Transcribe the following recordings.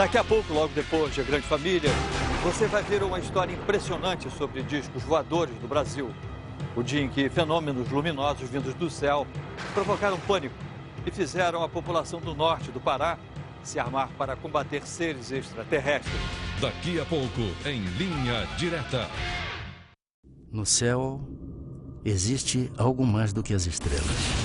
Daqui a pouco, logo depois de A Grande Família, você vai ver uma história impressionante sobre discos voadores do Brasil. O dia em que fenômenos luminosos vindos do céu provocaram pânico e fizeram a população do norte do Pará se armar para combater seres extraterrestres. Daqui a pouco, em Linha Direta. No céu, existe algo mais do que as estrelas.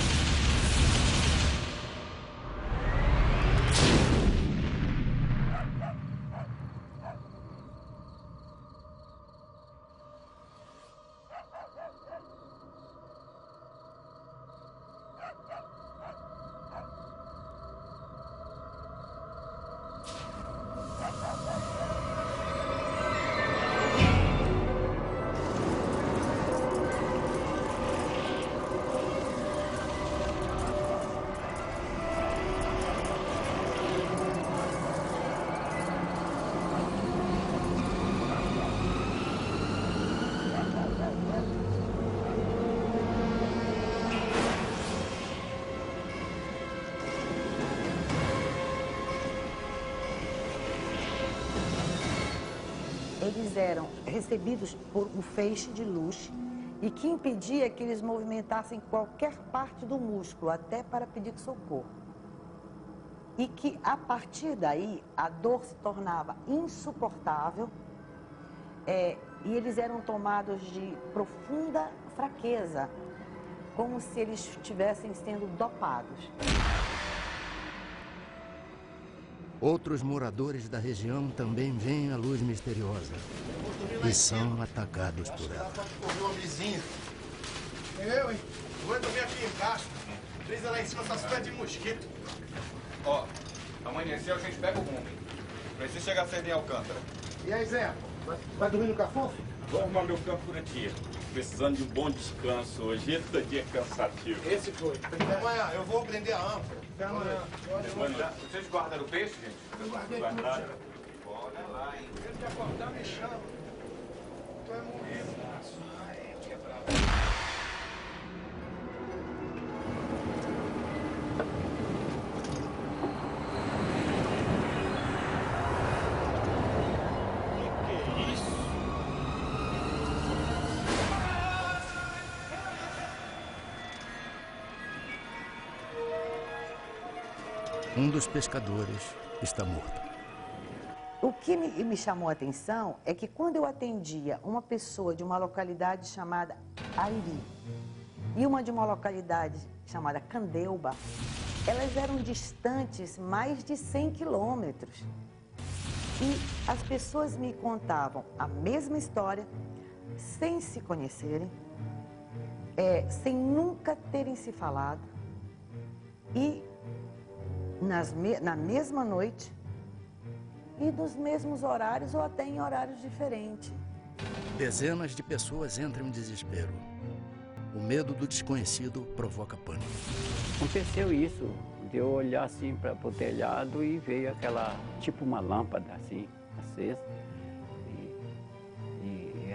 Eles eram recebidos por um feixe de luz e que impedia que eles movimentassem qualquer parte do músculo, até para pedir socorro. E que, a partir daí, a dor se tornava insuportável e eles eram tomados de profunda fraqueza, como se eles estivessem sendo dopados. Outros moradores da região também veem a luz misteriosa e são atacados por ela. Uma vizinha. Eu, hein? Vou dormir aqui embaixo. Brisa lá em cima, só se perde de mosquito. Ó, amanheceu, a gente pega o rumo. Precisa chegar cedo em Alcântara. E aí, Zé? Vai dormir no cafofo? Vou arrumar meu campo por aqui. Precisando de um bom descanso hoje. Esse dia é cansativo. Esse foi. Até amanhã, eu vou prender a âncora. Até amanhã. Vocês guardaram o peixe, gente? Eu guardei tudo, chefe. Olha lá, hein? Se te acordar, me chama. Tu é morrer. Um dos pescadores está morto. O que me chamou a atenção é que quando eu atendia uma pessoa de uma localidade chamada Ariri e uma de uma localidade chamada Candeuba, elas eram distantes mais de 100 quilômetros. E as pessoas me contavam a mesma história, sem se conhecerem, sem nunca terem se falado e na mesma noite e nos mesmos horários ou até em horários diferentes. Dezenas de pessoas entram em desespero. O medo do desconhecido provoca pânico. Aconteceu isso, de eu olhar assim para o telhado e veio aquela, tipo uma lâmpada assim, acesa, e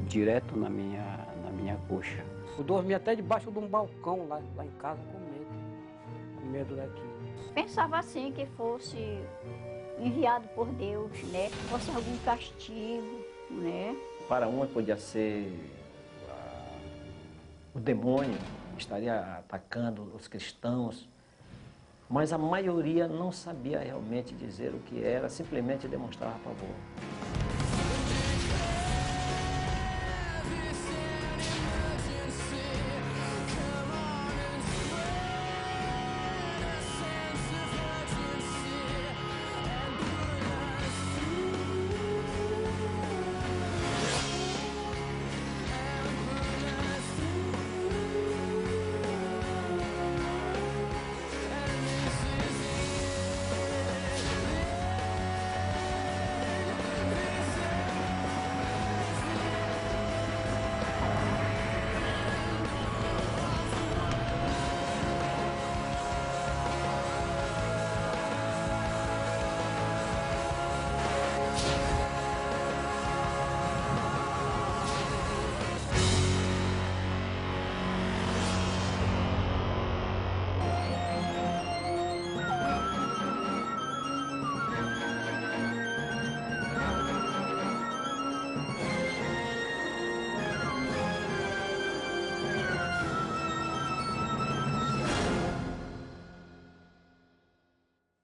direto na minha coxa. Eu dormi até debaixo de um balcão lá em casa com medo daquilo. Pensava assim que fosse enviado por Deus, né? Fosse algum castigo, né? Para uma podia ser o demônio que estaria atacando os cristãos, mas a maioria não sabia realmente dizer o que era, simplesmente demonstrava pavor.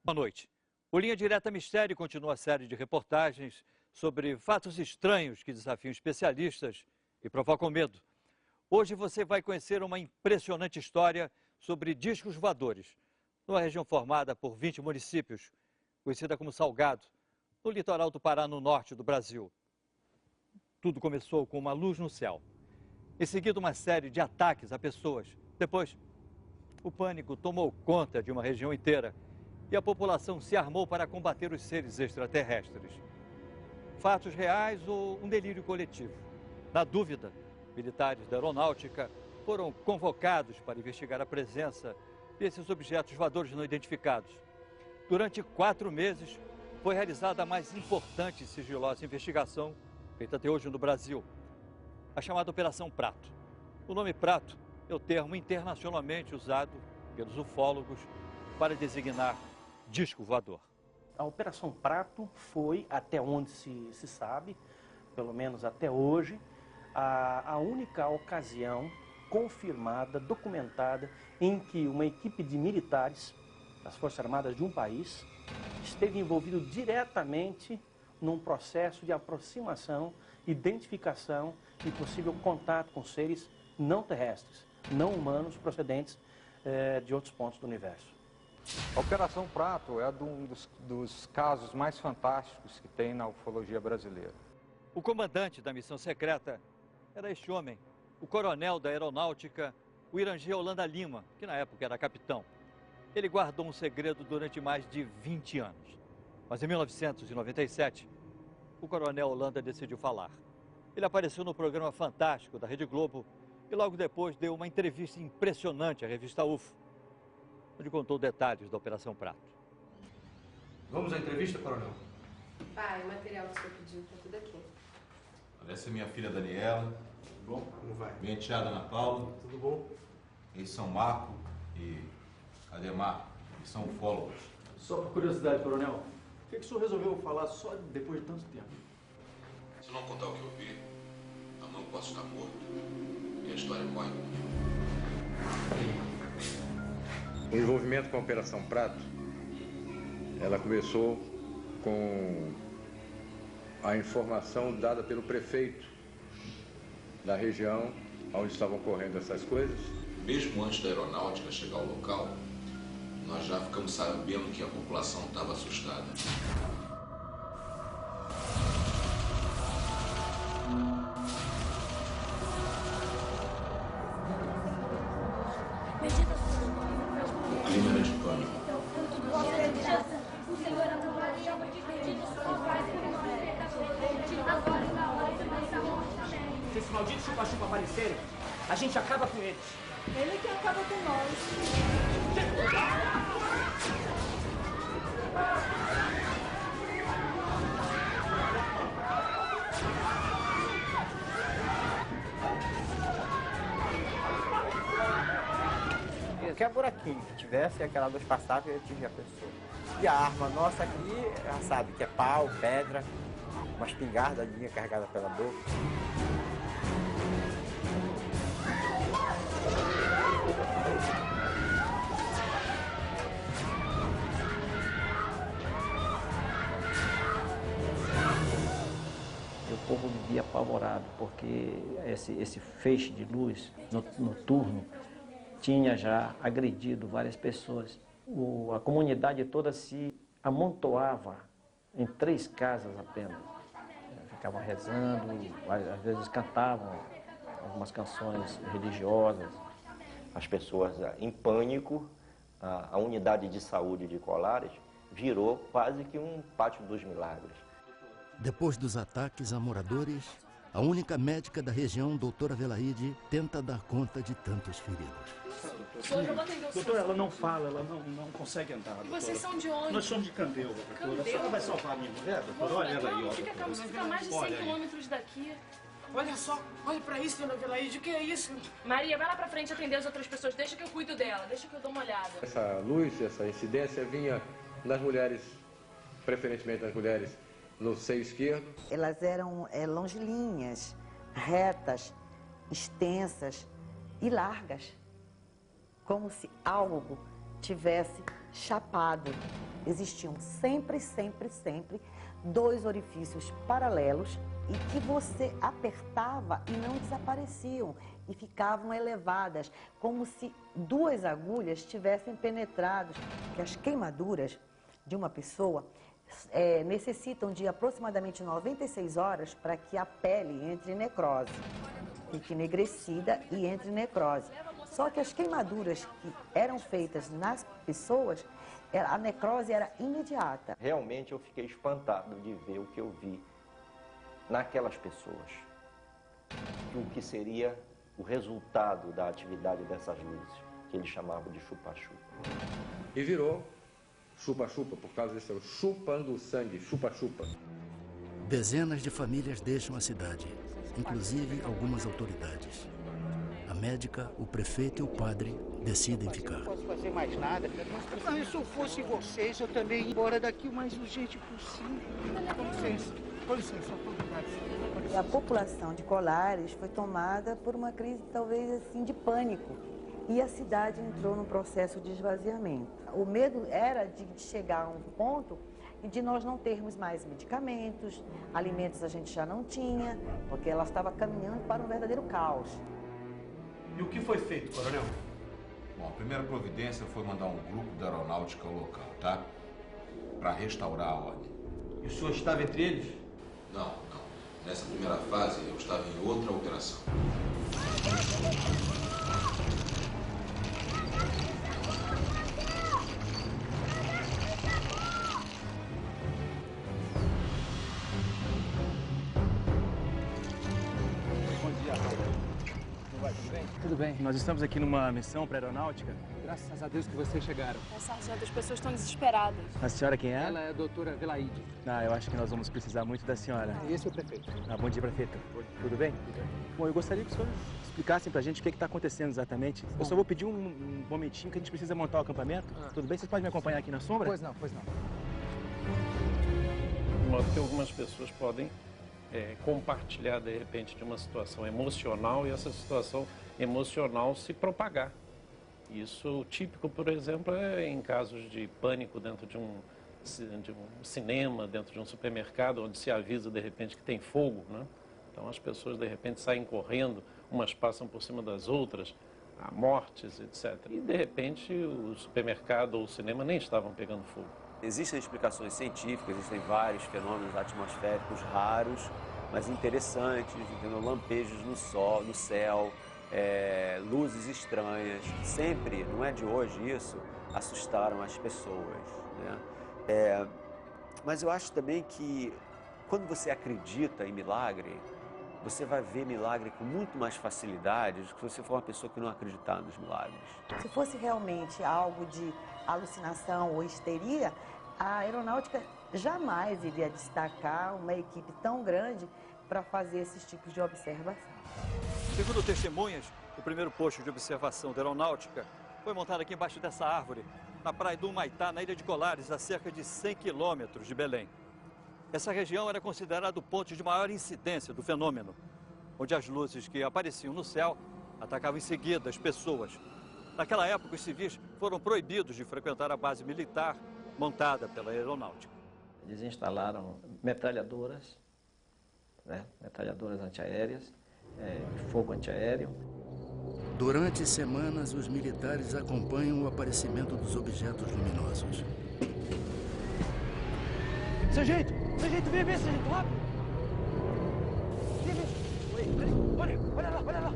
Boa noite. O Linha Direta Mistério continua a série de reportagens sobre fatos estranhos que desafiam especialistas e provocam medo. Hoje você vai conhecer uma impressionante história sobre discos voadores, numa região formada por 20 municípios, conhecida como Salgado, no litoral do Pará, no norte do Brasil. Tudo começou com uma luz no céu. Em seguida, uma série de ataques a pessoas. Depois, o pânico tomou conta de uma região inteira e a população se armou para combater os seres extraterrestres. Fatos reais ou um delírio coletivo? Na dúvida, militares da aeronáutica foram convocados para investigar a presença desses objetos voadores não identificados. Durante 4 meses, foi realizada a mais importante e sigilosa investigação feita até hoje no Brasil, a chamada Operação Prato. O nome Prato é o termo internacionalmente usado pelos ufólogos para designar disco voador. A Operação Prato foi, até onde se sabe, pelo menos até hoje, a única ocasião confirmada, documentada, em que uma equipe de militares das Forças Armadas de um país esteve envolvido diretamente num processo de aproximação, identificação e possível contato com seres não terrestres, não humanos, procedentes de outros pontos do universo. A Operação Prato é um dos casos mais fantásticos que tem na ufologia brasileira. O comandante da missão secreta era este homem, o coronel da aeronáutica, o Irangê Holanda Lima, que na época era capitão. Ele guardou um segredo durante mais de 20 anos. Mas em 1997, o coronel Holanda decidiu falar. Ele apareceu no programa Fantástico da Rede Globo e logo depois deu uma entrevista impressionante à revista UFO, onde contou detalhes da Operação Prato. Vamos à entrevista, coronel? Pai, o material que o senhor pediu está tudo aqui. Essa é minha filha Daniela. Tudo bom? Como vai? Minha enteada Ana Paula. Tudo bom? Eles são Marco e Ademar, que são ufólogos. Só por curiosidade, coronel, por que o senhor resolveu falar só depois de tanto tempo? Se não contar o que eu vi, amanhã eu posso estar morto. E a história corre. O envolvimento com a Operação Prato, ela começou com a informação dada pelo prefeito da região onde estavam ocorrendo essas coisas. Mesmo antes da aeronáutica chegar ao local, nós já ficamos sabendo que a população estava assustada. O clima era de pânico. Se esses malditos chupa-chupa aparecerem, a gente acaba com eles. Ele que acaba com nós. Qualquer buraquinho que tivesse, aquela luz passava e eu atingia a pessoa. E a arma nossa aqui, já sabe que é pau, pedra, uma espingardadinha carregada pela boca. O povo vivia apavorado, porque esse feixe de luz noturno tinha já agredido várias pessoas. A comunidade toda se amontoava em 3 casas apenas. Ficavam rezando, às vezes cantavam algumas canções religiosas. As pessoas em pânico, a unidade de saúde de Colares virou quase que um pátio dos milagres. Depois dos ataques a moradores, a única médica da região, doutora Velaide, tenta dar conta de tantos feridos. Doutora, ela não fala, ela não consegue andar. E vocês são de onde? Nós somos de Candeuva, doutora. A senhora vai salvar a minha mulher, doutora? Olha ela aí, ó. Fica a mais de 100 quilômetros daqui. Olha só, olha pra isso, dona Velaide, o que é isso? Maria, vai lá pra frente atender as outras pessoas. Deixa que eu cuido dela, deixa que eu dou uma olhada. Essa luz, essa incidência vinha das mulheres, preferentemente das mulheres, no seio esquerdo. Elas eram longilíneas, retas, extensas e largas, como se algo tivesse chapado. Existiam sempre, sempre, sempre 2 orifícios paralelos e que você apertava e não desapareciam e ficavam elevadas, como se 2 agulhas tivessem penetrado, que as queimaduras de uma pessoa necessitam de aproximadamente 96 horas para que a pele entre em necrose, fique enegrecida e entre em necrose. Só que as queimaduras que eram feitas nas pessoas, a necrose era imediata. Realmente eu fiquei espantado de ver o que eu vi naquelas pessoas. O que seria o resultado da atividade dessas luzes, que eles chamavam de chupa-chupa. E virou chupa-chupa, por causa desse chupando o sangue, chupa-chupa. Dezenas de famílias deixam a cidade, inclusive algumas autoridades. A médica, o prefeito e o padre decidem ficar. Não posso fazer mais nada. Mas se eu fosse vocês, eu também ia embora daqui o mais urgente possível. Com licença, autoridades. A população de Colares foi tomada por uma crise, talvez assim, de pânico. E a cidade entrou num processo de esvaziamento. O medo era de chegar a um ponto e de nós não termos mais medicamentos, alimentos a gente já não tinha, porque ela estava caminhando para um verdadeiro caos. E o que foi feito, coronel? Bom, a primeira providência foi mandar um grupo da aeronáutica ao local, tá? Para restaurar a ordem. E o senhor estava entre eles? Não. Nessa primeira fase, eu estava em outra operação. Tudo bem. Nós estamos aqui numa missão para aeronáutica. Graças a Deus que vocês chegaram. Sargento, as pessoas estão desesperadas. A senhora quem é? Ela é a doutora Velaide. Eu acho que nós vamos precisar muito da senhora. Esse é o prefeito. Bom dia, prefeito. Tudo bem? Bom, eu gostaria que os senhores explicassem pra gente o que está acontecendo exatamente. Eu só vou pedir um momentinho que a gente precisa montar o acampamento. Tudo bem? Vocês podem me acompanhar aqui na sombra? Pois não. De modo que algumas pessoas podem compartilhar, de repente, de uma situação emocional e essa situação emocional se propagar. Isso típico, por exemplo, é em casos de pânico dentro de um cinema, dentro de um supermercado, onde se avisa, de repente, que tem fogo, né? Então as pessoas, de repente, saem correndo, umas passam por cima das outras, há mortes, etc. E, de repente, o supermercado ou o cinema nem estavam pegando fogo. Existem explicações científicas, existem vários fenômenos atmosféricos raros, mas interessantes, entendeu? Lampejos no céu, luzes estranhas. Sempre, não é de hoje isso, assustaram as pessoas, né? Mas eu acho também que quando você acredita em milagre, você vai ver milagre com muito mais facilidade do que se você for uma pessoa que não acreditar nos milagres. Se fosse realmente algo de alucinação ou histeria, a aeronáutica jamais iria destacar uma equipe tão grande para fazer esses tipos de observação. Segundo testemunhas, o primeiro posto de observação da aeronáutica foi montado aqui embaixo dessa árvore, na praia do Humaitá, na ilha de Colares, a cerca de 100 quilômetros de Belém. Essa região era considerada o ponto de maior incidência do fenômeno, onde as luzes que apareciam no céu atacavam em seguida as pessoas. Naquela época, os civis foram proibidos de frequentar a base militar montada pela aeronáutica. Eles instalaram metralhadoras, metralhadoras antiaéreas, fogo antiaéreo. Durante semanas, os militares acompanham o aparecimento dos objetos luminosos. Sargento, vem, sargento, rápido! Vem. Olha lá!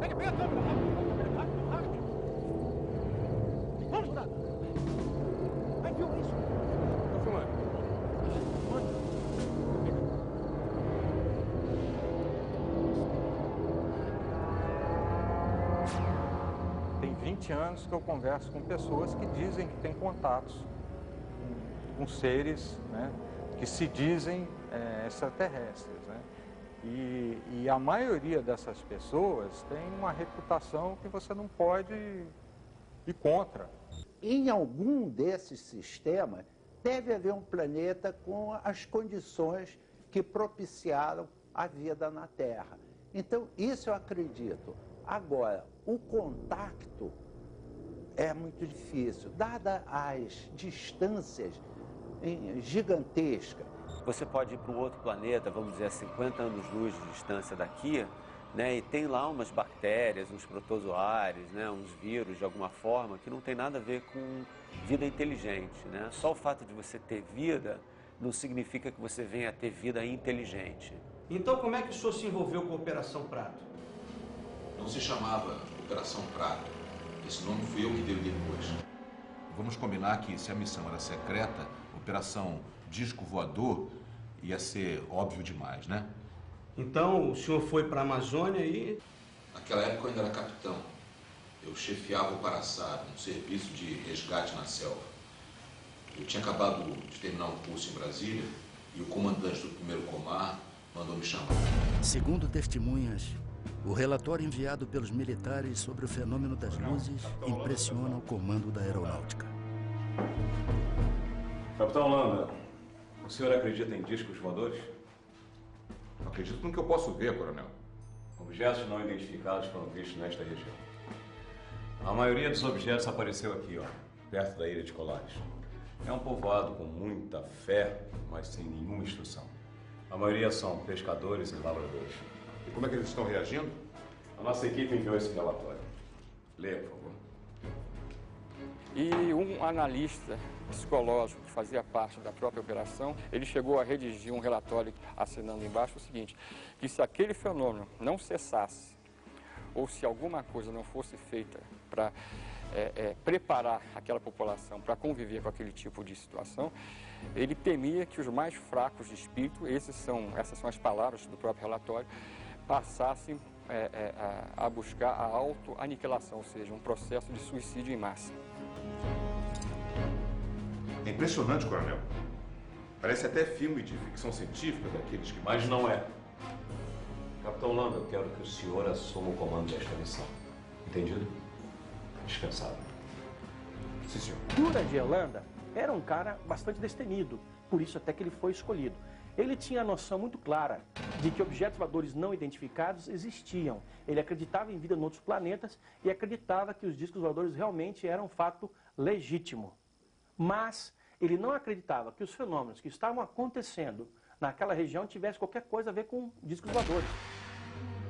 Pega a câmera, rápido! Vamos, soldado! Vai, viu isso? Tô filmando. Tem 20 anos que eu converso com pessoas que dizem que têm contatos com seres, né, que se dizem extraterrestres, né? E a maioria dessas pessoas tem uma reputação que você não pode ir contra. Em algum desses sistemas, deve haver um planeta com as condições que propiciaram a vida na Terra. Então, isso eu acredito. Agora, o contato é muito difícil, dadas as distâncias gigantescas. Você pode ir para um outro planeta, vamos dizer, a 50 anos-luz de distância daqui, né, e tem lá umas bactérias, uns protozoários, né, uns vírus de alguma forma, que não tem nada a ver com vida inteligente, né? Só o fato de você ter vida não significa que você venha a ter vida inteligente. Então como é que o senhor se envolveu com a Operação Prato? Não se chamava Operação Prato. Esse nome fui eu que dei depois. Vamos combinar que se a missão era secreta, Operação Disco Voador ia ser óbvio demais, né? Então o senhor foi para a Amazônia e... Naquela época eu ainda era capitão. Eu chefiava o Paraçá, um serviço de resgate na selva. Eu tinha acabado de terminar um curso em Brasília e o comandante do primeiro Comar mandou me chamar. Segundo testemunhas, o relatório enviado pelos militares sobre o fenômeno das luzes impressiona o comando da aeronáutica. Capitão Landa, o senhor acredita em discos voadores? Acredito no que eu posso ver, coronel. Objetos não identificados foram vistos nesta região. A maioria dos objetos apareceu aqui, ó, perto da ilha de Colares. É um povoado com muita fé, mas sem nenhuma instrução. A maioria são pescadores e lavradores. E como é que eles estão reagindo? A nossa equipe enviou esse relatório. Leia, por favor. E um analista psicológico que fazia parte da própria operação, ele chegou a redigir um relatório assinando embaixo o seguinte, que se aquele fenômeno não cessasse, ou se alguma coisa não fosse feita para preparar aquela população para conviver com aquele tipo de situação, ele temia que os mais fracos de espírito, essas são as palavras do próprio relatório, passassem a buscar a autoaniquilação, ou seja, um processo de suicídio em massa. É impressionante, coronel. Parece até filme de ficção científica daqueles que... Mas não é. Capitão Landa, eu quero que o senhor assuma o comando desta missão. Entendido? Dispensado. Sim, senhor. Dura de Holanda era um cara bastante destemido, por isso até que ele foi escolhido. Ele tinha a noção muito clara de que objetos voadores não identificados existiam. Ele acreditava em vida em outros planetas e acreditava que os discos voadores realmente eram um fato legítimo. Mas ele não acreditava que os fenômenos que estavam acontecendo naquela região tivessem qualquer coisa a ver com discos voadores.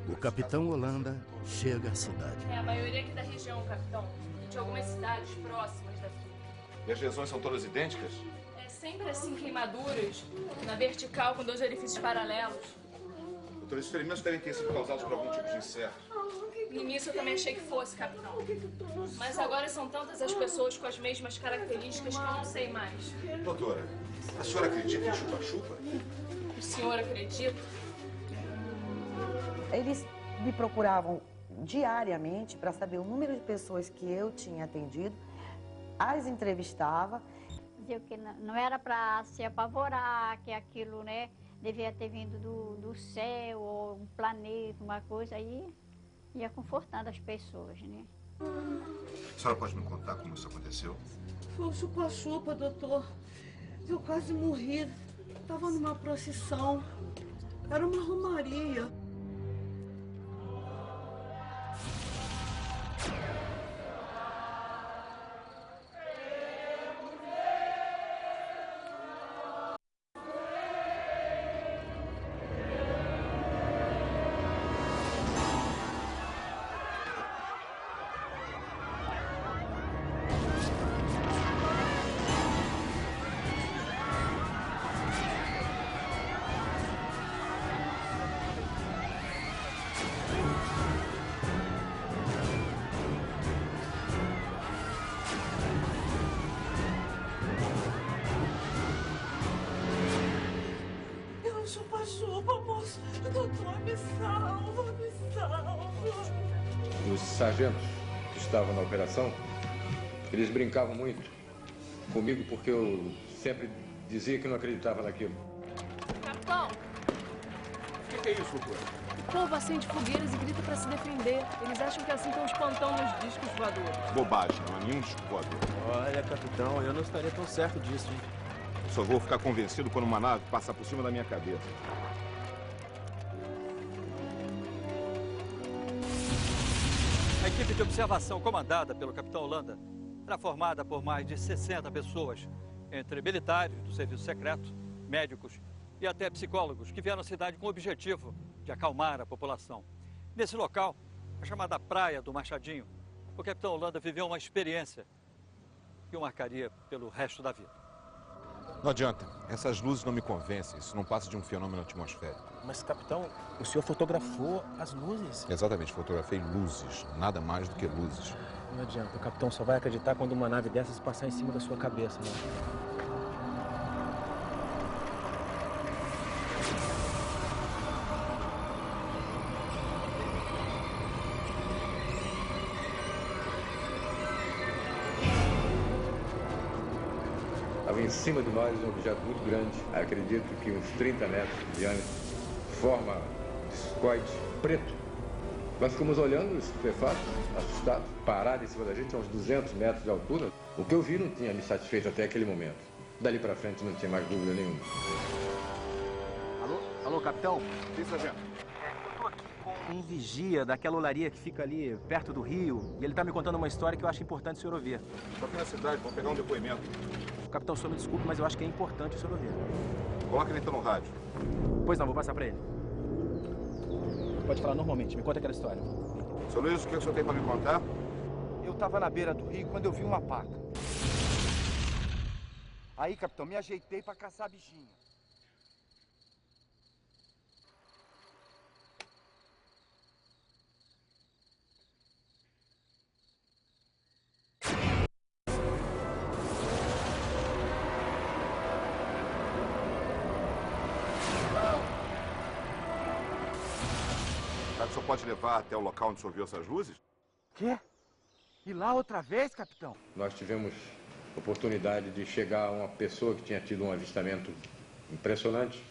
O capitão Holanda chega à cidade. É a maioria aqui da região, capitão. E de algumas cidades próximas daqui. E as lesões são todas idênticas? É sempre assim, queimaduras, na vertical, com 2 orifícios paralelos. Doutor, esses ferimentos devem ter sido causados por algum tipo de inseto. No início eu também achei que fosse, capitão. Mas agora são tantas as pessoas com as mesmas características que eu não sei mais. Doutora, a senhora acredita em chupa-chupa? O senhor acredita? Eles me procuravam diariamente para saber o número de pessoas que eu tinha atendido, as entrevistava. Dizer que não era para se apavorar, que aquilo, né, devia ter vindo do céu, ou um planeta, uma coisa, aí ia confortando as pessoas, né? A senhora pode me contar como isso aconteceu? Foi um chupa-chupa, doutor. Eu quase morri. Estava numa procissão. Era uma romaria. Chupa-chupa, moço. Doutor, me salva, me salva. Os sargentos que estavam na operação, eles brincavam muito comigo porque eu sempre dizia que não acreditava naquilo. Capitão! O que é isso, doutor? O povo acende fogueiras e grita pra se defender. Eles acham que assim estão espantando os discos voadores. Bobagem, não há nenhum disco voador. Olha, capitão, eu não estaria tão certo disso, hein? Só vou ficar convencido quando uma nave passar por cima da minha cabeça. A equipe de observação comandada pelo capitão Holanda era formada por mais de 60 pessoas, entre militares do serviço secreto, médicos e até psicólogos, que vieram à cidade com o objetivo de acalmar a população. Nesse local, a chamada Praia do Machadinho, o capitão Holanda viveu uma experiência que o marcaria pelo resto da vida. Não adianta, essas luzes não me convencem, isso não passa de um fenômeno atmosférico. Mas, capitão, o senhor fotografou as luzes? Exatamente, fotografei luzes, nada mais do que luzes. Não adianta, o capitão só vai acreditar quando uma nave dessas passar em cima da sua cabeça, né? Estava em cima de nós um objeto muito grande, acredito que uns 30 metros de diâmetro, forma discoide, preto. Nós ficamos olhando, estupefatos, assustados, parado em cima da gente a uns 200 metros de altura. O que eu vi não tinha me satisfeito até aquele momento. Dali para frente não tinha mais dúvida nenhuma. Alô, capitão? Sim, sargento. Eu tô aqui com um vigia daquela olaria que fica ali perto do rio, e ele tá me contando uma história que eu acho importante o senhor ouvir. Só aqui na cidade, vamos pegar um depoimento. Capitão, o senhor me desculpe, mas eu acho que é importante o senhor ouvir. Coloca ele então no rádio. Pois não, vou passar pra ele. Pode falar normalmente, me conta aquela história. Seu Luiz, o que o senhor tem para me contar? Eu estava na beira do rio quando eu vi uma paca. Aí, capitão, me ajeitei para caçar a bichinha. Será que o senhor pode levar até o local onde o senhor viu essas luzes? Quê? E lá outra vez, capitão? Nós tivemos oportunidade de chegar a uma pessoa que tinha tido um avistamento impressionante.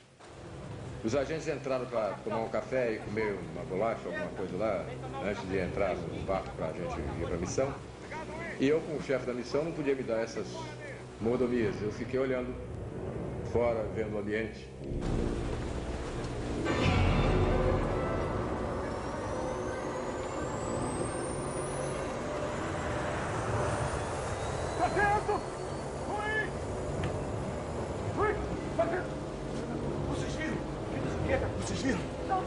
Os agentes entraram para tomar um café e comer uma bolacha, alguma coisa lá, antes de entrar no barco para a gente ir para a missão. E eu, como chefe da missão, não podia me dar essas mordomias. Eu fiquei olhando fora, vendo o ambiente. Sargento! Oi! Oi! Sargento! Vocês viram? Vocês viram? Não!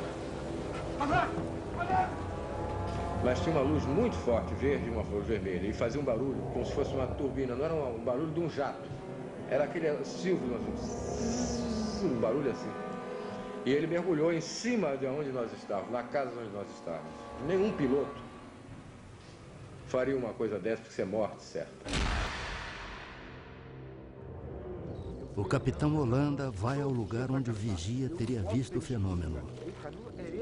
Mas tinha uma luz muito forte, verde e uma luz vermelha, e fazia um barulho como se fosse uma turbina, não era um barulho de um jato. Era aquele silvio, um barulho assim. E ele mergulhou em cima de onde nós estávamos, na casa onde nós estávamos. Nenhum piloto faria uma coisa dessa, porque isso é morte certa. O capitão Holanda vai ao lugar onde o vigia teria visto o fenômeno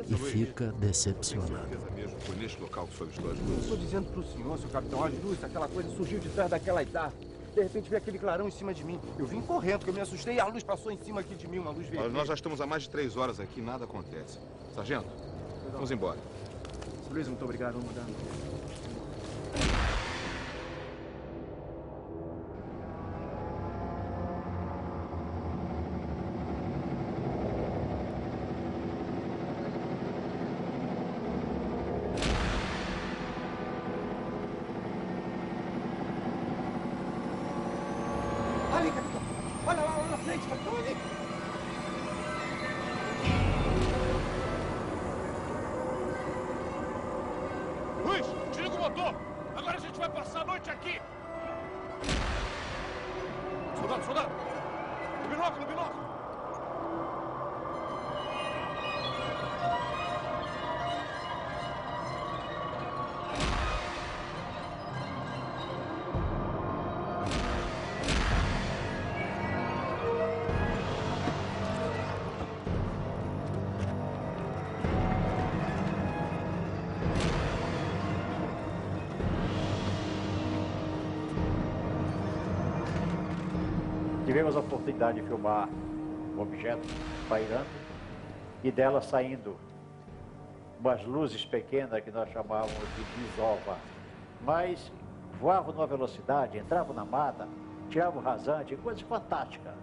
e fica decepcionado. Foi neste local que o senhor avistou as Eu luzes? estou dizendo para o senhor, seu capitão, as luzes, aquela coisa surgiu de trás daquela árvore. De repente veio aquele clarão em cima de mim. Eu vim correndo, porque eu me assustei e a luz passou em cima aqui de mim, uma luz vermelha. Nós já estamos há mais de 3 horas aqui e nada acontece. Sargento, vamos embora. Luiz, muito obrigado, vamos mudar. Ali, capitão. Olha lá na frente, capitão, ali. Luiz, desliga o motor! Agora a gente vai passar a noite aqui! Soldado, soldado! No binóculo, no binóculo! Tivemos a oportunidade de filmar um objeto pairando e dela saindo umas luzes pequenas que nós chamávamos de desova. Mas voavam numa velocidade, entravam na mata, tiravam rasante, coisas fantásticas.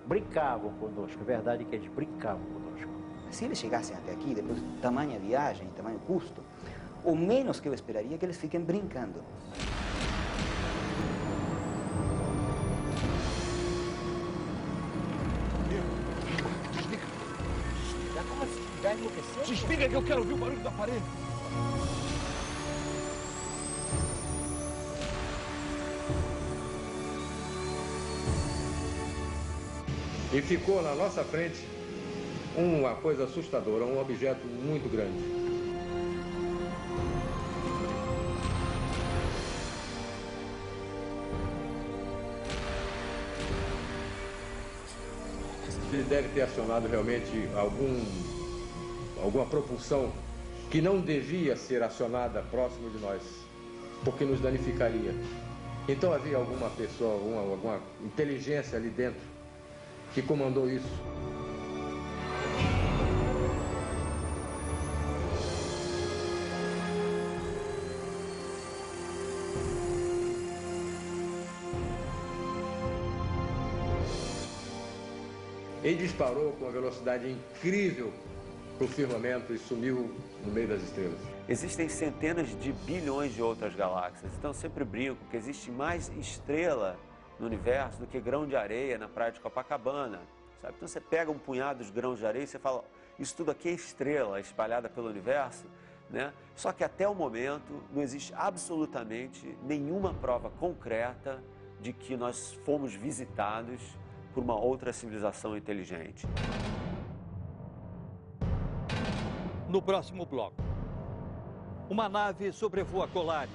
Brincavam conosco, a verdade é que eles brincavam conosco. Se eles chegassem até aqui, depois tamanha viagem, tamanho custo, O menos que eu esperaria é que eles fiquem brincando. Desliga que eu quero ouvir o barulho do aparelho. E ficou na nossa frente uma coisa assustadora, um objeto muito grande. Ele deve ter acionado realmente alguma propulsão que não devia ser acionada próximo de nós, porque nos danificaria. Então havia alguma pessoa, alguma inteligência ali dentro que comandou isso. Ele disparou com uma velocidade incrível para o firmamento e sumiu no meio das estrelas. Existem centenas de bilhões de outras galáxias, então eu sempre brinco que existe mais estrela no universo do que grão de areia na praia de Copacabana, sabe? Então você pega um punhado de grãos de areia e você fala, isso tudo aqui é estrela espalhada pelo universo, né? Só que até o momento não existe absolutamente nenhuma prova concreta de que nós fomos visitados por uma outra civilização inteligente. No próximo bloco, uma nave sobrevoa Colares.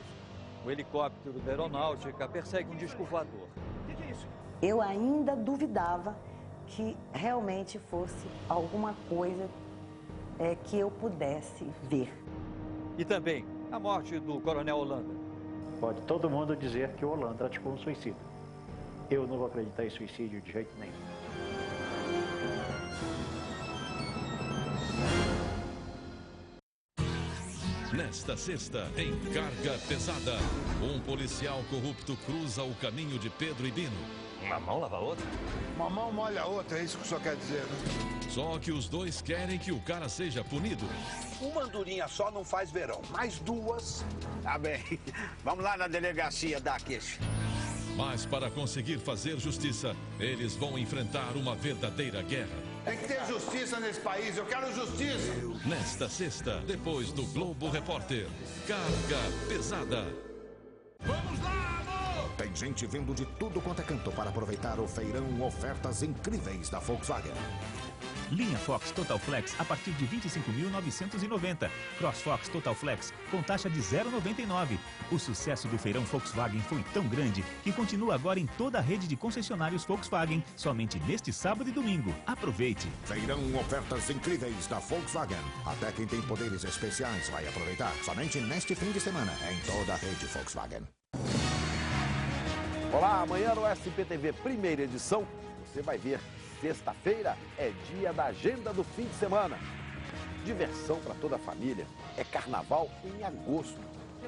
O helicóptero da aeronáutica persegue um disco voador. O que é isso? Eu ainda duvidava que realmente fosse alguma coisa que eu pudesse ver. E também a morte do coronel Holanda. Pode todo mundo dizer que o Holanda praticou um suicídio. Eu não vou acreditar em suicídio de jeito nenhum. Nesta sexta, em Carga Pesada, um policial corrupto cruza o caminho de Pedro e Bino. Uma mão lava a outra? Uma mão molha a outra, é isso que o senhor quer dizer, né? Só que os dois querem que o cara seja punido. Uma andorinha só não faz verão, mais duas. Tá bem, vamos lá na delegacia dar queixa. Mas para conseguir fazer justiça, eles vão enfrentar uma verdadeira guerra. Tem que ter justiça nesse país, eu quero justiça. Nesta sexta, depois do Globo Repórter, Carga Pesada. Vamos lá, amor! Tem gente vindo de tudo quanto é canto para aproveitar o feirão Ofertas Incríveis da Volkswagen. Linha Fox Total Flex a partir de R$ 25.990. CrossFox Total Flex com taxa de 0,99. O sucesso do feirão Volkswagen foi tão grande que continua agora em toda a rede de concessionários Volkswagen, somente neste sábado e domingo. Aproveite! Feirão Ofertas Incríveis da Volkswagen. Até quem tem poderes especiais vai aproveitar. Somente neste fim de semana em toda a rede Volkswagen. Olá, amanhã no SBTV primeira edição, você vai ver. Sexta-feira é dia da agenda do fim de semana. Diversão para toda a família. É carnaval em agosto.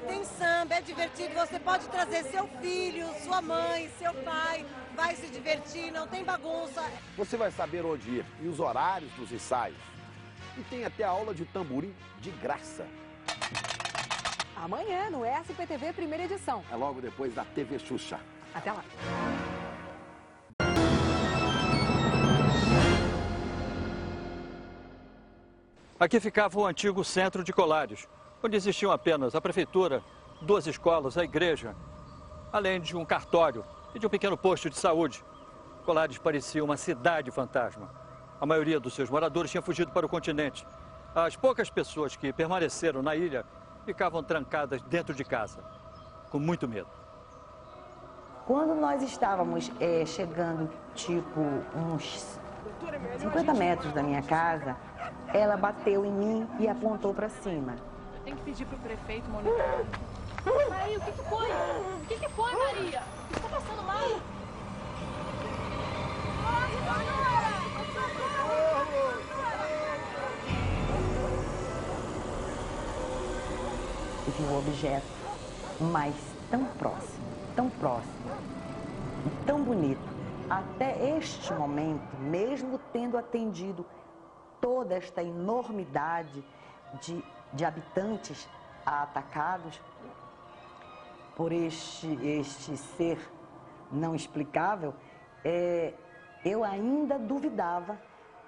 Tem samba, é divertido. Você pode trazer seu filho, sua mãe, seu pai. Vai se divertir, não tem bagunça. Você vai saber onde ir e os horários dos ensaios. E tem até aula de tamborim de graça. Amanhã no SBTV primeira edição. É logo depois da TV Xuxa. Até lá. Aqui ficava o antigo centro de Colares, onde existiam apenas a prefeitura, 2 escolas, a igreja, além de um cartório e de um pequeno posto de saúde. Colares parecia uma cidade fantasma. A maioria dos seus moradores tinha fugido para o continente. As poucas pessoas que permaneceram na ilha ficavam trancadas dentro de casa, com muito medo. Quando nós estávamos chegando, tipo, uns 50 metros da minha casa, ela bateu em mim e apontou para cima. Eu tenho que pedir pro prefeito monitorar. Maria, o que foi? O que foi, Maria? O que está passando mal? E vi um objeto, mas tão próximo, e tão bonito. Até este momento, mesmo tendo atendido toda esta enormidade de habitantes, atacados por este ser não explicável, eu ainda duvidava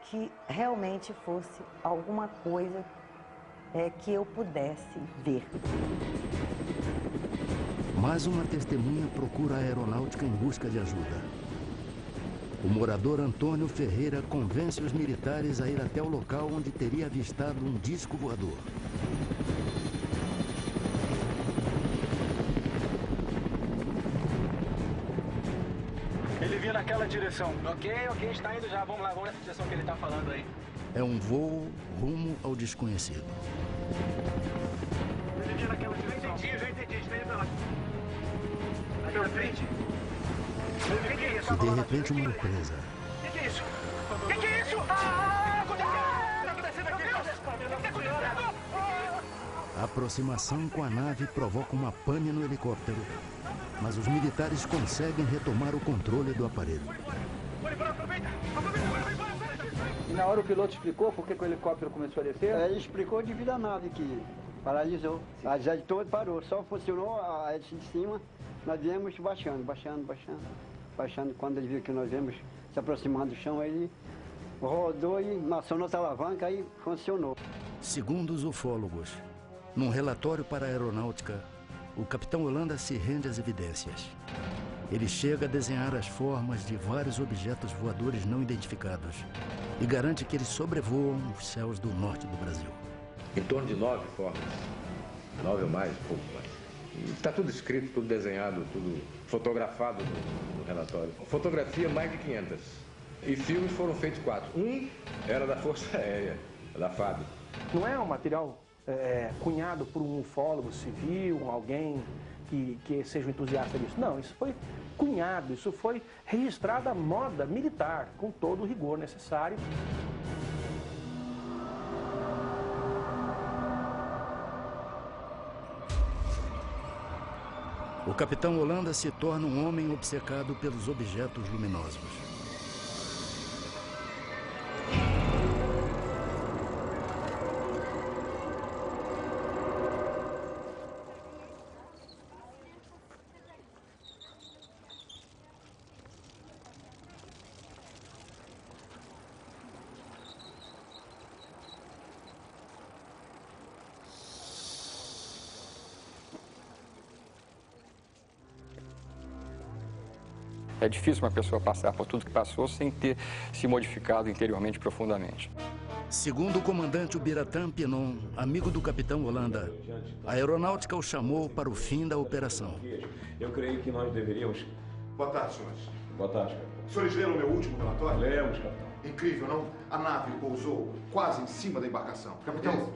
que realmente fosse alguma coisa que eu pudesse ver. Mais uma testemunha procura a aeronáutica em busca de ajuda. O morador Antônio Ferreira convence os militares a ir até o local onde teria avistado um disco voador. Ele vinha naquela direção. Ok, está indo já. Vamos lá, vamos nessa direção que ele está falando aí. É um voo rumo ao desconhecido. Ele vinha naquela direção. Já entendi, está indo pra lá. Ali na frente. O que é isso? E de repente uma surpresa. O que é isso? O que é isso? Está acontecendo aqui? O que está acontecendo? A aproximação com a nave provoca uma pane no helicóptero, mas os militares conseguem retomar o controle do aparelho. E na hora o piloto explicou por que o helicóptero começou a descer? Ele explicou devido à nave que paralisou. A jet toda parou, só funcionou a hélice de cima. Nós viemos baixando. Quando ele viu que nós viemos se aproximando do chão, ele rodou e acionou a alavanca e funcionou. Segundo os ufólogos, num relatório para a aeronáutica, o capitão Holanda se rende às evidências. Ele chega a desenhar as formas de vários objetos voadores não identificados e garante que eles sobrevoam os céus do norte do Brasil. Em torno de 9 formas. 9 ou mais, pouco mais. Está tudo escrito, tudo desenhado, tudo fotografado no relatório. Fotografia, mais de 500. E filmes foram feitos 4. Um era da Força Aérea, da FAB. Não é um material cunhado por um ufólogo civil, alguém que seja um entusiasta disso. Não, isso foi cunhado, isso foi registrado à moda militar, com todo o rigor necessário. O capitão Holanda se torna um homem obcecado pelos objetos luminosos. É difícil uma pessoa passar por tudo que passou sem ter se modificado interiormente profundamente. Segundo o comandante Ubiratã Pinon, amigo do capitão Holanda, a aeronáutica o chamou para o fim da operação. Eu creio que nós deveríamos... Boa tarde, senhores. Boa tarde, capitão. Os senhores leram o meu último relatório? Lemos, capitão. Incrível, não? A nave pousou quase em cima da embarcação. Capitão,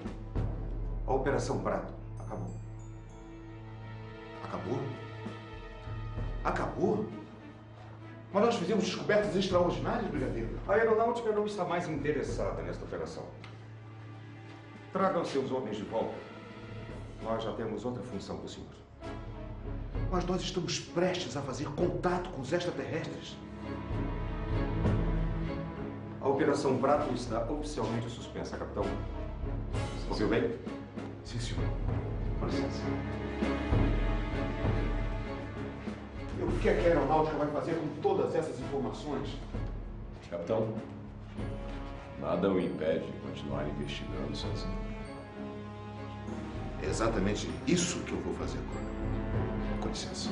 a Operação Prato acabou. Acabou? Acabou? Mas nós fizemos descobertas extraordinárias, brigadeiro. A aeronáutica não está mais interessada nesta operação. Tragam seus homens de volta. Nós já temos outra função para o senhor. Mas nós estamos prestes a fazer contato com os extraterrestres. A Operação Prato está oficialmente suspensa, capitão. Ouviu bem? Sim, senhor. Com licença. E o que é que a aeronáutica vai fazer com todas essas informações? Capitão, nada o impede de continuar investigando sozinho. É exatamente isso que eu vou fazer agora. Com licença.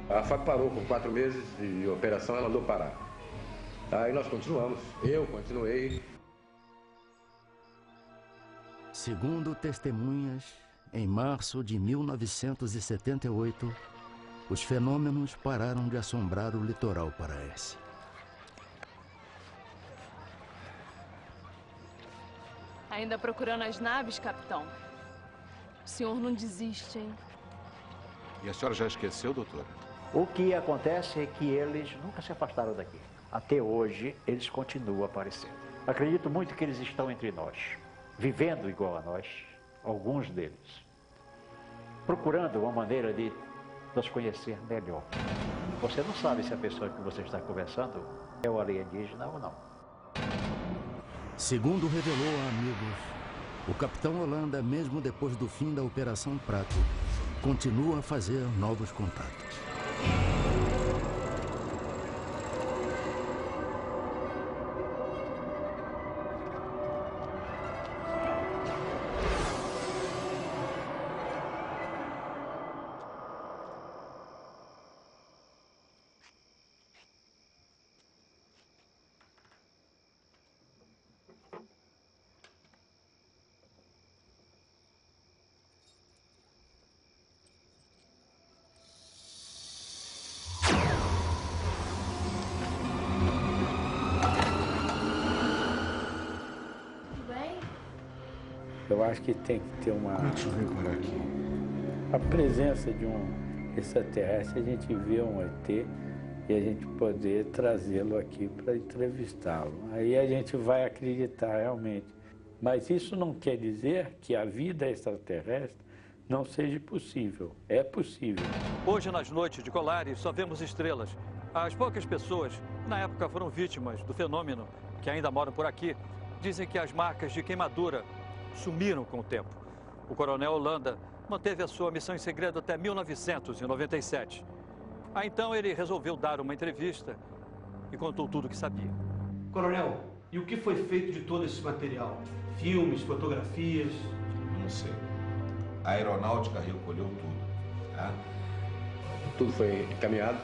A FAB parou por 4 meses e a operação ela mandou parar. Aí nós continuamos. Eu continuei. Segundo testemunhas, em março de 1978, os fenômenos pararam de assombrar o litoral paraense. Ainda procurando as naves, capitão? O senhor não desiste, hein? E a senhora já esqueceu, doutora? O que acontece é que eles nunca se afastaram daqui. Até hoje, eles continuam aparecendo. Acredito muito que eles estão entre nós, vivendo igual a nós, alguns deles, procurando uma maneira de nos conhecer melhor. Você não sabe se a pessoa que você está conversando é o alienígena ou não. Segundo revelou a amigos, O capitão Holanda, mesmo depois do fim da Operação Prato, continua a fazer novos contatos. Eu acho que tem que ter uma... Como é que o senhor veio parar aqui? A presença de um extraterrestre, a gente vê um ET e a gente poder trazê-lo aqui para entrevistá-lo. Aí a gente vai acreditar realmente. Mas isso não quer dizer que a vida extraterrestre não seja possível. É possível. Hoje, nas noites de Colares, só vemos estrelas. As poucas pessoas, na época, foram vítimas do fenômeno, que ainda moram por aqui, dizem que as marcas de queimadura sumiram com o tempo. O coronel Holanda manteve a sua missão em segredo até 1997. Aí então ele resolveu dar uma entrevista e contou tudo o que sabia. Coronel, e o que foi feito de todo esse material? Filmes, fotografias? Não sei. A aeronáutica recolheu tudo. Tá? Tudo foi encaminhado,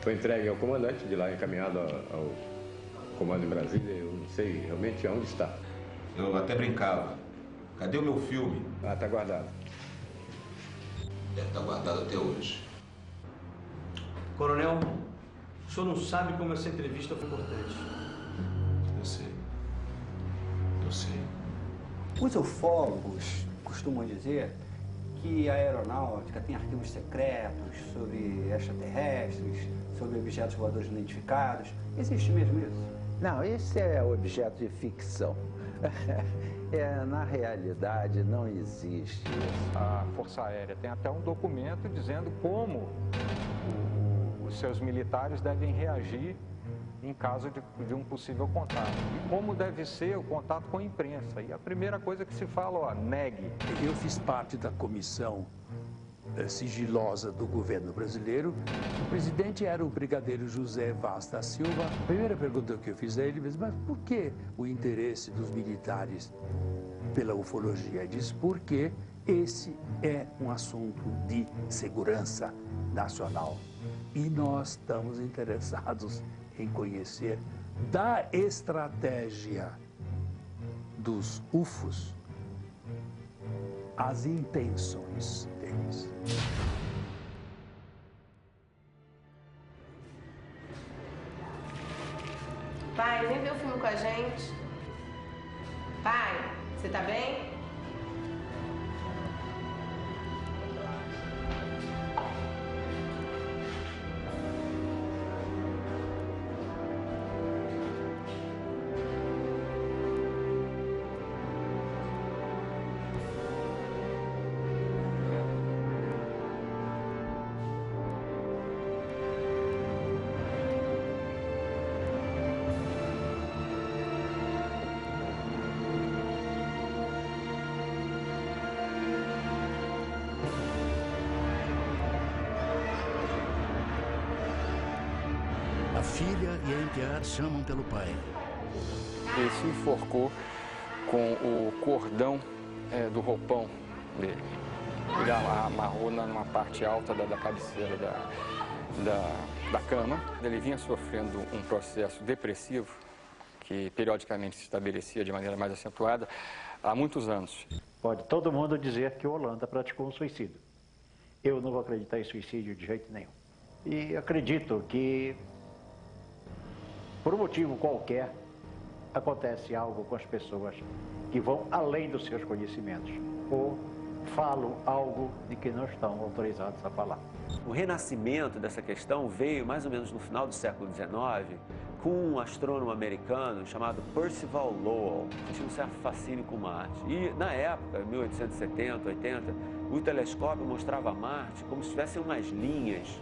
foi entregue ao comandante, de lá encaminhado ao comando em Brasília. Eu não sei realmente onde está. Eu até brincava. Cadê o meu filme? Ah, tá guardado. Deve estar guardado até hoje. Coronel, o senhor não sabe como essa entrevista foi importante. Eu sei. Eu sei. Os ufólogos costumam dizer que a aeronáutica tem arquivos secretos sobre extraterrestres, sobre objetos voadores não identificados. Existe mesmo isso? Não, esse é objeto de ficção. Na realidade, não existe. A Força Aérea tem até um documento dizendo como os seus militares devem reagir em caso de um possível contato. E como deve ser o contato com a imprensa. E a primeira coisa que se fala, ó, negue. Eu fiz parte da comissão sigilosa do governo brasileiro. O presidente era o brigadeiro José Vaz da Silva. A primeira pergunta que eu fiz a ele, mas por que o interesse dos militares pela ufologia? Ele disse, porque esse é um assunto de segurança nacional. E nós estamos interessados em conhecer da estratégia dos UFOs as intenções deles. Pai, vem ver o filme com a gente. Pai, você tá bem? A filha e a enteada chamam pelo pai. Ele se enforcou com o cordão do roupão dele. Ele amarrou numa parte alta da cabeceira da cama. Ele vinha sofrendo um processo depressivo que periodicamente se estabelecia de maneira mais acentuada há muitos anos. Pode todo mundo dizer que o Holanda praticou um suicídio. Eu não vou acreditar em suicídio de jeito nenhum. E acredito que, por um motivo qualquer, acontece algo com as pessoas que vão além dos seus conhecimentos ou falam algo de que não estão autorizados a falar. O renascimento dessa questão veio mais ou menos no final do século XIX com um astrônomo americano chamado Percival Lowell, que tinha um certo fascínio com Marte. E na época, 1870, 80, o telescópio mostrava Marte como se tivessem umas linhas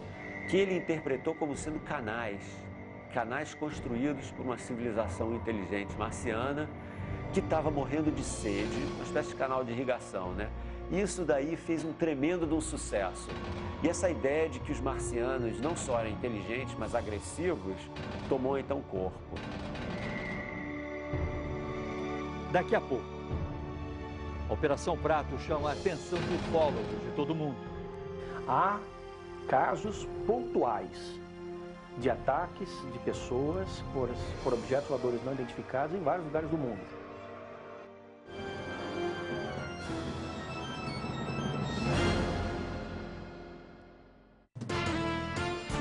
que ele interpretou como sendo canais construídos por uma civilização inteligente marciana que estava morrendo de sede, uma espécie de canal de irrigação, né? Isso daí fez um tremendo de um sucesso. E essa ideia de que os marcianos não só eram inteligentes, mas agressivos, tomou então corpo. Daqui a pouco, a Operação Prato chama a atenção de ufólogos de todo mundo. Há casos pontuais de ataques de pessoas por objetos voadores não identificados em vários lugares do mundo.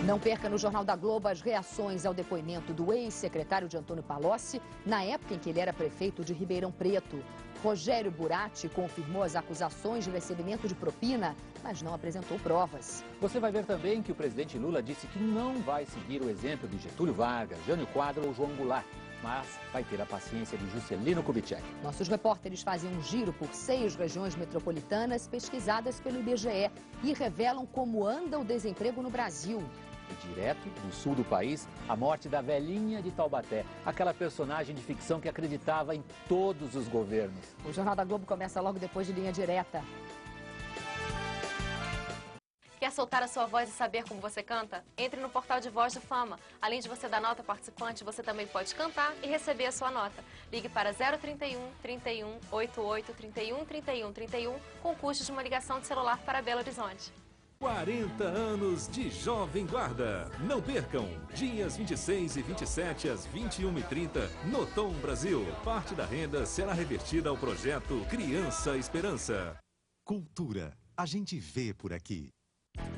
Não perca no Jornal da Globo as reações ao depoimento do ex-secretário de Antônio Palocci, na época em que ele era prefeito de Ribeirão Preto. Rogério Buratti confirmou as acusações de recebimento de propina, mas não apresentou provas. Você vai ver também que o presidente Lula disse que não vai seguir o exemplo de Getúlio Vargas, Jânio Quadros ou João Goulart, mas vai ter a paciência de Juscelino Kubitschek. Nossos repórteres fazem um giro por 6 regiões metropolitanas pesquisadas pelo IBGE e revelam como anda o desemprego no Brasil. E direto do sul do país, a morte da velhinha de Taubaté, aquela personagem de ficção que acreditava em todos os governos. O Jornal da Globo começa logo depois de Linha Direta. Quer soltar a sua voz e saber como você canta? Entre no portal de Voz do Fama. Além de você dar nota ao participante, você também pode cantar e receber a sua nota. Ligue para 031 31 88 31 31 31 com custo de uma ligação de celular para Belo Horizonte. 40 anos de Jovem Guarda. Não percam, dias 26 e 27 às 21h30 no Tom Brasil. Parte da renda será revertida ao projeto Criança Esperança. Cultura, a gente vê por aqui.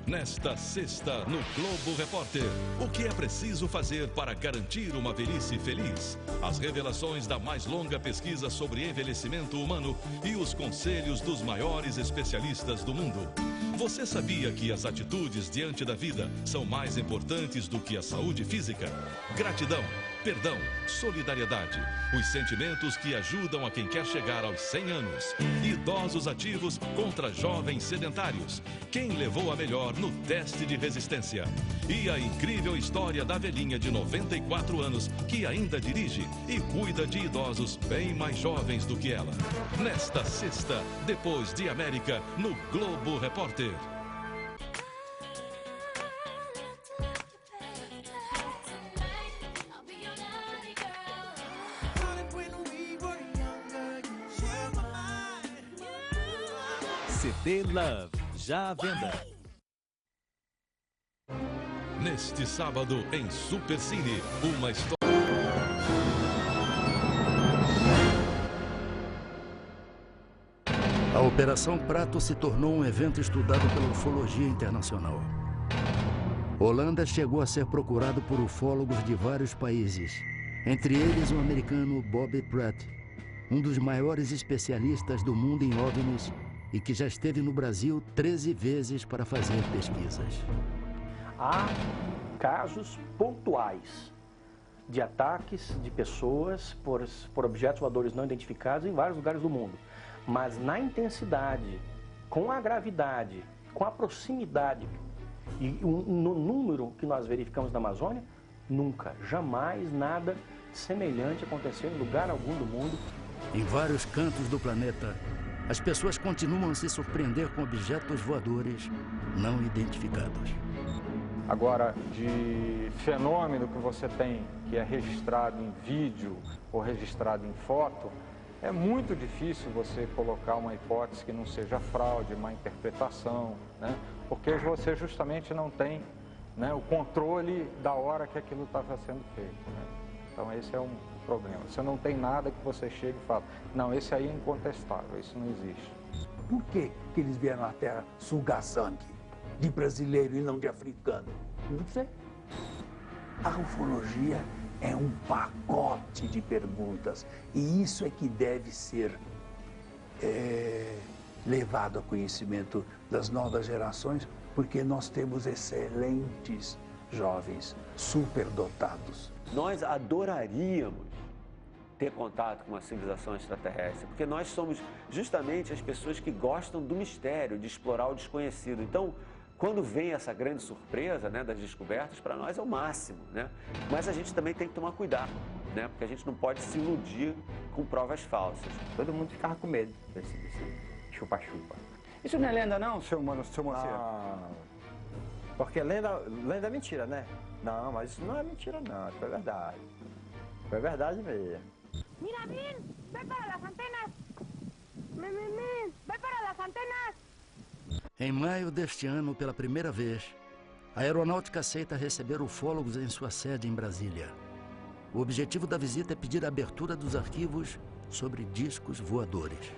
Nesta sexta, no Globo Repórter, o que é preciso fazer para garantir uma velhice feliz? As revelações da mais longa pesquisa sobre envelhecimento humano e os conselhos dos maiores especialistas do mundo. Você sabia que as atitudes diante da vida são mais importantes do que a saúde física? Gratidão, perdão, solidariedade, os sentimentos que ajudam a quem quer chegar aos 100 anos. Idosos ativos contra jovens sedentários. Quem levou a melhor no teste de resistência? E a incrível história da velhinha de 94 anos que ainda dirige e cuida de idosos bem mais jovens do que ela. Nesta sexta, depois de América, no Globo Repórter. CD Love, já à venda. Neste sábado, em Supercine, uma história... A Operação Prato se tornou um evento estudado pela ufologia internacional. Holanda chegou a ser procurado por ufólogos de vários países, entre eles o americano Bob Pratt, um dos maiores especialistas do mundo em OVNIs e que já esteve no Brasil 13 vezes para fazer pesquisas. Há casos pontuais de ataques de pessoas por objetos voadores não identificados em vários lugares do mundo. Mas na intensidade, com a gravidade, com a proximidade e no número que nós verificamos na Amazônia, nunca, jamais nada semelhante aconteceu em lugar algum do mundo. Em vários cantos do planeta, as pessoas continuam a se surpreender com objetos voadores não identificados. Agora, de fenômeno que você tem, que é registrado em vídeo ou registrado em foto, é muito difícil você colocar uma hipótese que não seja fraude, má interpretação, né? Porque você justamente não tem, né, o controle da hora que aquilo estava sendo feito, né? Então esse é um problema. Você não tem nada que você chegue e fale, não, esse aí é incontestável, isso não existe. Por que eles vieram à Terra sugar sangue de brasileiro e não de africano? Não sei. A ufologia é um pacote de perguntas e isso é que deve ser levado a conhecimento das novas gerações, porque nós temos excelentes jovens, superdotados. Nós adoraríamos ter contato com uma civilização extraterrestre, porque nós somos justamente as pessoas que gostam do mistério, de explorar o desconhecido. Então, quando vem essa grande surpresa, né, das descobertas, para nós é o máximo, né? Mas a gente também tem que tomar cuidado. né? Porque a gente não pode se iludir com provas falsas. Todo mundo ficava com medo desse chupa-chupa. Isso não é lenda não, seu Moacir? Não, porque lenda é mentira, né? Não, mas isso não é mentira não, isso é verdade. Foi verdade mesmo. Mira, Min, ve para las antenas. Min, ve para las antenas. Em maio deste ano, pela primeira vez, a aeronáutica aceita receber ufólogos em sua sede em Brasília. O objetivo da visita é pedir a abertura dos arquivos sobre discos voadores.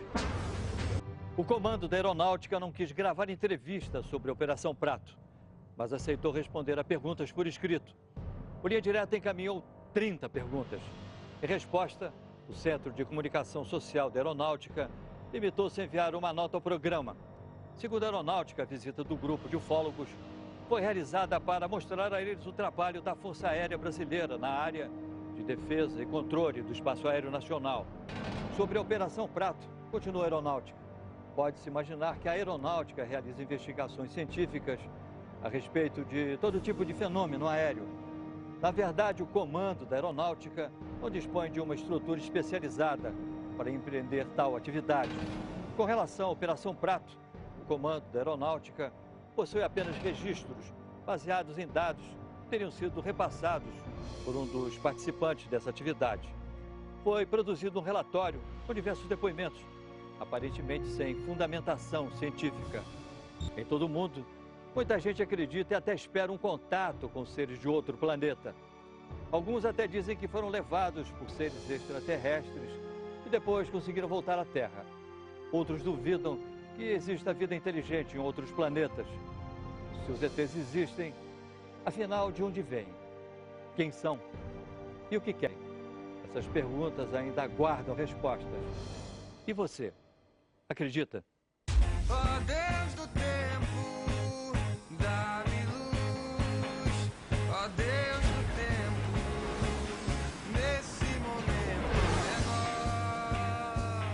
O comando da aeronáutica não quis gravar entrevista sobre a Operação Prato, mas aceitou responder a perguntas por escrito. O Linha Direta encaminhou 30 perguntas. Em resposta, o Centro de Comunicação Social da Aeronáutica limitou-se a enviar uma nota ao programa. Segundo a Aeronáutica, a visita do grupo de ufólogos foi realizada para mostrar a eles o trabalho da Força Aérea Brasileira na área de defesa e controle do espaço aéreo nacional. Sobre a Operação Prato, continua a Aeronáutica. Pode-se imaginar que a Aeronáutica realiza investigações científicas a respeito de todo tipo de fenômeno aéreo. Na verdade, o comando da Aeronáutica não dispõe de uma estrutura especializada para empreender tal atividade. Com relação à Operação Prato, o comando da Aeronáutica possui apenas registros baseados em dados que teriam sido repassados por um dos participantes dessa atividade. Foi produzido um relatório com diversos depoimentos, aparentemente sem fundamentação científica. Em todo o mundo, muita gente acredita e até espera um contato com seres de outro planeta. Alguns até dizem que foram levados por seres extraterrestres e depois conseguiram voltar à Terra. Outros duvidam que exista vida inteligente em outros planetas. Se os ETs existem, afinal, de onde vêm? Quem são? E o que querem? Essas perguntas ainda aguardam respostas. E você? Acredita? Ó Deus do tempo, dá-me luz. Ó Deus do tempo, nesse momento menor,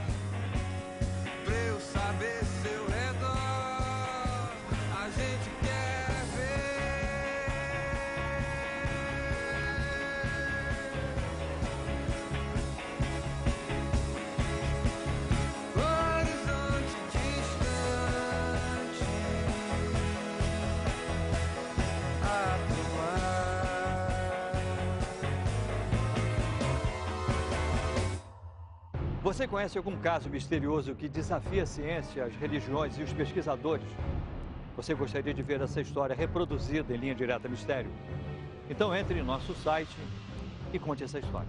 pra eu saber seu redor, a gente quer ver. Horizonte distante, alto mar. Você conhece algum caso misterioso que desafia a ciência, as religiões e os pesquisadores? Você gostaria de ver essa história reproduzida em Linha Direta Mistério? Então entre em nosso site e conte essa história.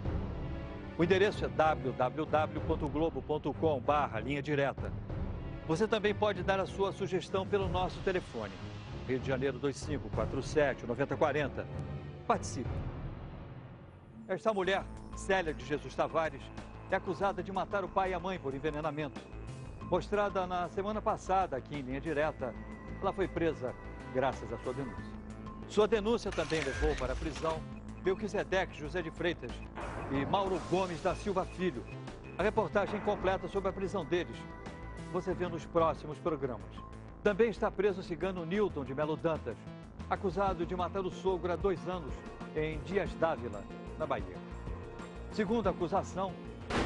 O endereço é www.globo.com/linha direta. Você também pode dar a sua sugestão pelo nosso telefone, Rio de Janeiro 2547-9040. Participe. Esta mulher, Célia de Jesus Tavares, é acusada de matar o pai e a mãe por envenenamento. Mostrada na semana passada aqui em Linha Direta, ela foi presa graças à sua denúncia. Sua denúncia também levou para a prisão Melquisedeque José de Freitas e Mauro Gomes da Silva Filho. A reportagem completa sobre a prisão deles você vê nos próximos programas. Também está preso o cigano Nilton de Melo Dantas, acusado de matar o sogro há 2 anos em Dias Dávila, na Bahia. Segundo a acusação,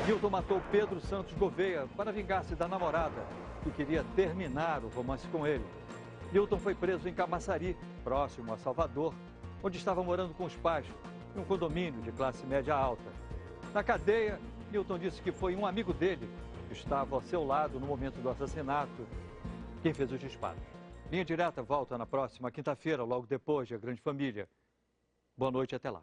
Nilton matou Pedro Santos Gouveia para vingar-se da namorada, que queria terminar o romance com ele. Nilton foi preso em Camaçari, próximo a Salvador, onde estava morando com os pais, em um condomínio de classe média alta. Na cadeia, Nilton disse que foi um amigo dele, que estava ao seu lado no momento do assassinato, quem fez os disparos. Linha Direta volta na próxima quinta-feira, logo depois de A Grande Família. Boa noite e até lá.